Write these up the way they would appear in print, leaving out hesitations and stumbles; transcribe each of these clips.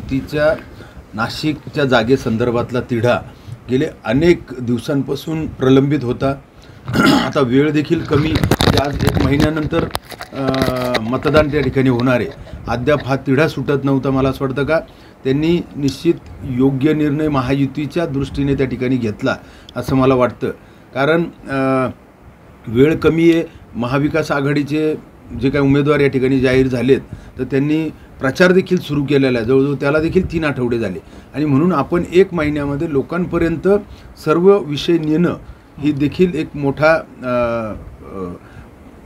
महायुतीच्या नाशिकच्या जागेसंदर्भातला तिढा गेले अनेक दिवसांपासून प्रलंबित होता। आता वेळ देखील कमी, आज 1 महिन्यानंतर मतदान त्या ठिकाणी होणार आहे। अद्याप हा तिढा सुटत नव्हता। मला असं वाटतं का त्यांनी निश्चित योग्य निर्णय महायुतीच्या दृष्टीने त्या ठिकाणी घेतला असं मला वाटतं। कारण वेळ कमी आहे। महाविकास आघाडीचे जे काही उमेदवार या ठिकाणी जाहीर झालेत तर त्यांनी प्रचार देखील सुरू केलेला आहे। जवळजवळ त्याला देखील 3 आठवडे झाले आणि म्हणून आपण 1 महिन्यामध्ये लोकांपर्यंत सर्व विषय नेणं ही देखील एक मोठा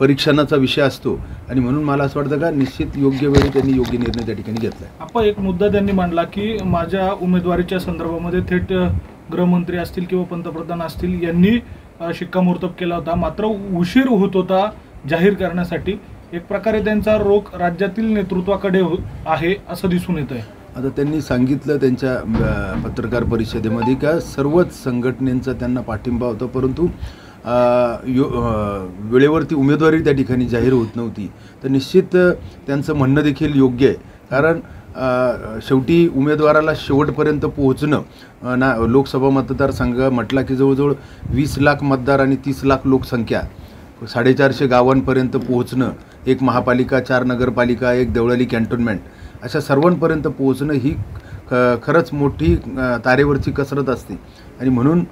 परीक्षणाचा विषय असतो आणि म्हणून मला असं वाटतं का निश्चित योग्य वेळी त्यांनी योग्य निर्णय त्या ठिकाणी घेतला। आपण एक मुद्दा त्यांनी मांडला की माझ्या उमेदवारीच्या संदर्भामध्ये थेट गृहमंत्री असतील किंवा पंतप्रधान असतील यांनी शिक्कामोर्तब केला होता, मात्र उशीर होत होता जाहीर करण्यासाठी। एक प्रकारे त्यांचा रोख राज्यातील नेतृत्वाकडे आहे असं दिसून येत आहे। आता त्यांनी सांगितलं त्यांच्या पत्रकार परिषदेमध्ये का सर्वच संघटनेचा त्यांना पाठिंबा होता, परंतु वेळेवरती उमेदवारी त्या ठिकाणी जाहीर होत नव्हती। तर निश्चित त्यांचं म्हणणं देखील योग्य आहे। कारण शेवटी उमेदवाराला शेवटपर्यंत पोहोचणं ना लोकसभा मतदारसंघ म्हटला की जवळजवळ 20 लाख मतदार आणि 30 लाख लोकसंख्या, 450 गावांपर्यंत पोहोचणं, एक महापालिका, 4 नगरपालिका, एक देवळाली कॅन्टोन्मेंट, अशा सर्वांपर्यंत पोहोचणं ही खरंच मोठी तारेवरची कसरत असते आणि म्हणून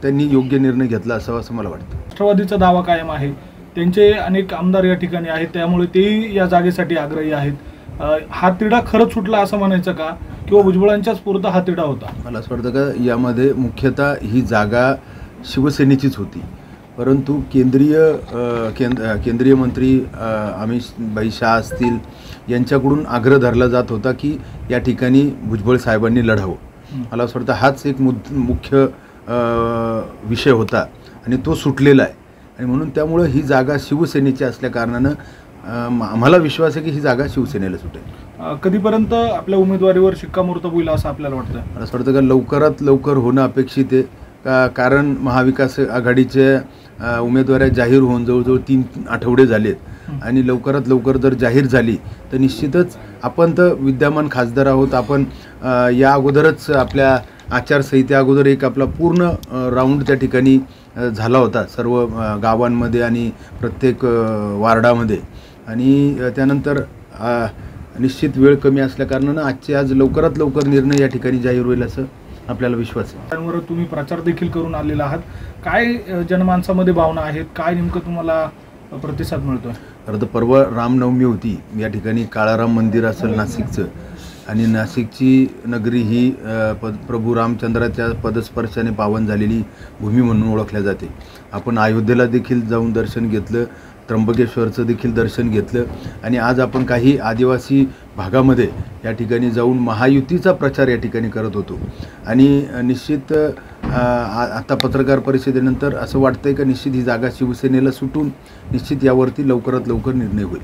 त्यांनी योग्य निर्णय घेतला असावा असं मला वाटतं। राष्ट्रवादीचा दावा कायम आहे, त्यांचे अनेक आमदार या ठिकाणी आहेत, त्यामुळे तेही या जागेसाठी आग्रही आहेत। हा तिढा खरंच सुटला असं म्हणायचं का किंवा भुजबळांच्याच पुरता हा तिढा होता? मला असं वाटतं का यामध्ये मुख्यतः ही जागा शिवसेनेचीच होती, परंतु केंद्रीय मंत्री अमित शाह असतील यांच्याकडून आग्रह धरला जात होता की या ठिकाणी भुजबळ साहेबांनी लढावं। मला असं वाटतं हाच एक मुख्य विषय होता आणि तो सुटलेला आहे आणि म्हणून त्यामुळे ही जागा शिवसेनेची असल्या कारणानं आम्हाला विश्वास आहे की ही जागा शिवसेनेला सुटेल। कधीपर्यंत आपल्या उमेदवारीवर शिक्कामोर्तब होईल असं आपल्याला वाटतं? मला असं वाटतं का लवकरात लवकर होणं अपेक्षित आहे, कारण महाविकास आघाडीच्या उमेदवारी जाहीर होऊन जवळजवळ 3 आठवडे झालेत आणि लवकरात लवकर जर जाहीर झाली तर निश्चितच आपण तर विद्यमान खासदार आहोत। आपण या अगोदरच आपल्या आचारसंहिते अगोदर एक आपला पूर्ण राऊंड त्या ठिकाणी झाला होता सर्व गावांमध्ये आणि प्रत्येक वार्डामध्ये आणि त्यानंतर निश्चित वेळ कमी असल्या कारणानं आजचे आज लवकरात लवकर निर्णय या ठिकाणी जाहीर होईल असं आपल्याला विश्वास आहे। त्यावर तुम्ही प्रचार देखील करून आलेला आहात, काय जनमानसामध्ये भावना आहेत, काय नेमकं तुम्हाला प्रतिसाद मिळतोय? खरं तर परवा रामनवमी होती, या ठिकाणी काळाराम मंदिर असेल नाशिकचं आणि नाशिकची नगरी ही प्रभू रामचंद्राच्या पदस्पर्शाने पावन झालेली भूमी म्हणून ओळखल्या जाते। आपण अयोध्येला देखील जाऊन दर्शन घेतलं, त्र्यंबकेश्वरचं देखील दर्शन घेतलं आणि आज आपण काही आदिवासी भागामध्ये या ठिकाणी जाऊन महायुतीचा प्रचार या ठिकाणी करत होतो आणि निश्चित आता पत्रकार परिषदेनंतर असं वाटतंय की निश्चित ही जागा शिवसेनेला सुटून निश्चित यावरती लवकरात लवकर निर्णय होईल।